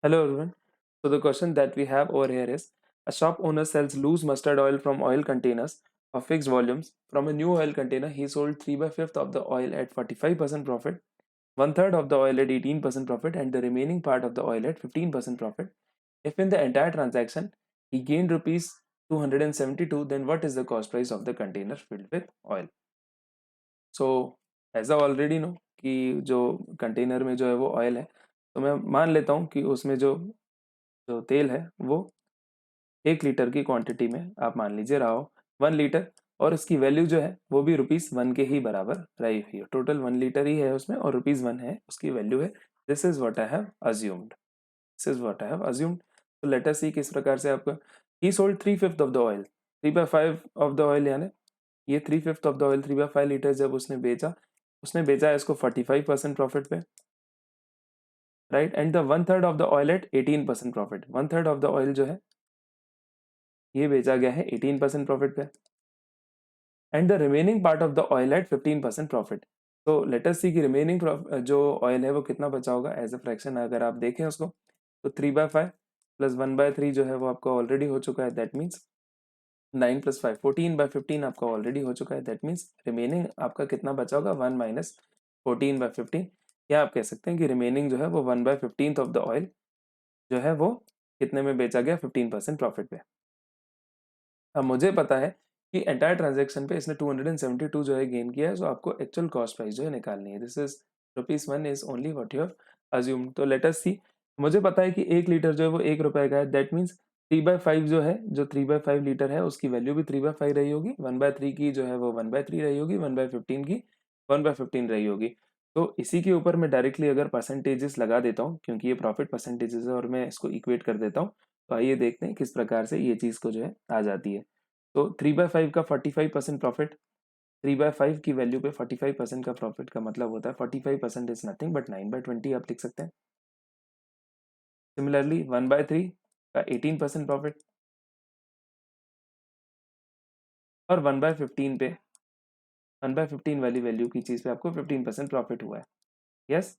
Hello everyone. So the question that we have over here is a shop owner sells loose mustard oil from oil containers of fixed volumes. From a new oil container, he sold 3 by 5th of the oil at 45% profit, one third of the oil at 18% profit, and the remaining part of the oil at 15% profit. If in the entire transaction he gained rupees 272, then what is the cost price of the container filled with oil? So as I already know कि जो container में जो है वो oil है, तो मैं मान लेता हूँ कि उसमें जो जो तेल है वो 1 लीटर की क्वांटिटी में आप मान लीजिए रहा हो 1 लीटर, और इसकी वैल्यू जो है वो भी ₹1 के ही बराबर रही हुई है। टोटल 1 लीटर ही है उसमें और ₹1 है उसकी वैल्यू है। This is what I have assumed. This is what I have assumed. तो लेट अस सी किस प्रकार से आपका ही sold 3/5 of the oil, 3/5 of the oil, यानी ये 3/5 ऑफ द ऑयल 3/5 लीटर जब उसने बेचा है इसको 45% प्रॉफिट पे, right. And the one third of the oil eight 18% profit. One third of the oil जो है ये बेचा गया है 18% प्रॉफिट पे, and the remaining part of the oil eight 15% profit. तो लेट अस सी कि रिमेनिंग जो ऑयल है वो कितना बचा होगा एज अ फ्रैक्शन। अगर आप देखें उसको तो 3/5 प्लस 1/3 जो है वो आपका ऑलरेडी हो चुका है, दैट मीन्स 9 प्लस 5 14/15 आपका ऑलरेडी हो चुका है। दैट मीन्स रिमेनिंग आपका कितना बचा होगा 1 माइनस 14/15, या आप कह सकते हैं कि रिमेनिंग जो है वो 1/15 ऑफ द ऑयल जो है वो कितने में बेचा गया 15% प्रॉफिट पे। अब मुझे पता है कि एंटायर ट्रांजैक्शन पे इसने 272 जो है गेन किया है, सो आपको एक्चुअल कॉस्ट प्राइस जो है निकालनी है। This is ₹1 is only what you have assumed. तो लेट अस सी, मुझे पता है कि 1 लीटर जो है वो ₹1 का है। दैट मीन्स 3/5 जो है, जो 3/5 लीटर है उसकी वैल्यू भी 3/5 रही होगी, 1/3 की जो है वो 1/3 रही होगी, 1/15 की 1/15 रही होगी। तो इसी के ऊपर मैं डायरेक्टली अगर परसेंटेजेस लगा देता हूँ, क्योंकि ये प्रॉफिट परसेंटेजेस है और मैं इसको इक्वेट कर देता हूँ, तो आइए देखते हैं किस प्रकार से ये चीज़ को जो है आ जाती है। तो 3/5 का 45% प्रॉफिट, 3/5 की वैल्यू पे 45% का प्रॉफिट का मतलब होता है 45% इज नथिंग बट 9/20 आप लिख सकते हैं। सिमिलरली 1/3 का 18% प्रॉफिट, और 1/15 वाली वैल्यू की चीज़ पे आपको 15% प्रॉफिट हुआ है। यस।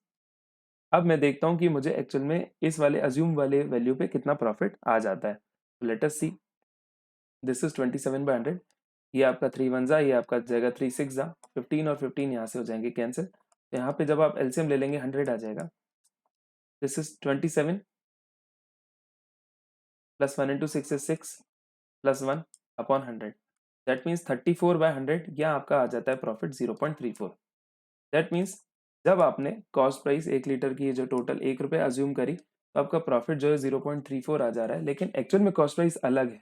अब मैं देखता हूँ कि मुझे एक्चुअल में इस वाले अज्यूम वाले वैल्यू पे कितना प्रॉफिट आ जाता है। तो let us see, this is 27/100। ये आपका 3 1 जा, ये आपका जाएगा 3 6 जा, 15 और 15 यहाँ से हो जाएंगे कैंसिल। तो यहाँ पे जब आप एलसीएम ले लेंगे 100 आ जाएगा। This is 27 plus 1 into 6 is 6 plus 1 upon 100। That means 34/100, या आपका आ जाता है प्रॉफिट 0.34। दैट मीन्स जब आपने कॉस्ट प्राइस 1 लीटर की जो टोटल ₹1 अज्यूम करी, तो आपका प्रॉफिट जो है 0.34 आ जा रहा है, लेकिन एक्चुअल में कॉस्ट प्राइस अलग है।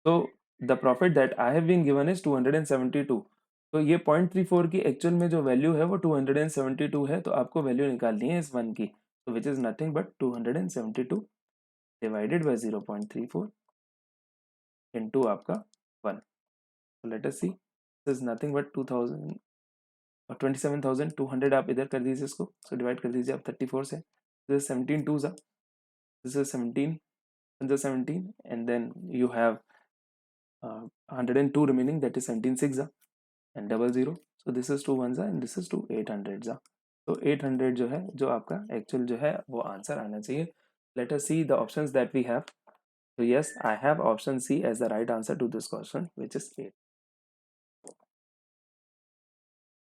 तो the profit that I have been given is 272। तो ये 0.34 की एक्चुअल में जो वैल्यू है वो 272 है, तो आपको वैल्यू निकालनी है इस वन की, तो which is nothing but 272 divided by 0.34 into आपका 1। तो let us see, this is nothing but 2000 और 27,200 आप इधर कर दीजिए इसको, सो डिवाइड कर दीजिए आप 34 से। दिस इज 17 2 जा, this is 17 17, and then you have 102 remaining, that is 17 6 and 00। so this is 2 1 and this is 2 800 तो 800 जो है, जो आपका एक्चुअल जो है वो आंसर आना चाहिए। Let us see the options that we have. so yes, I have option C as the right answer to this question, which is 8।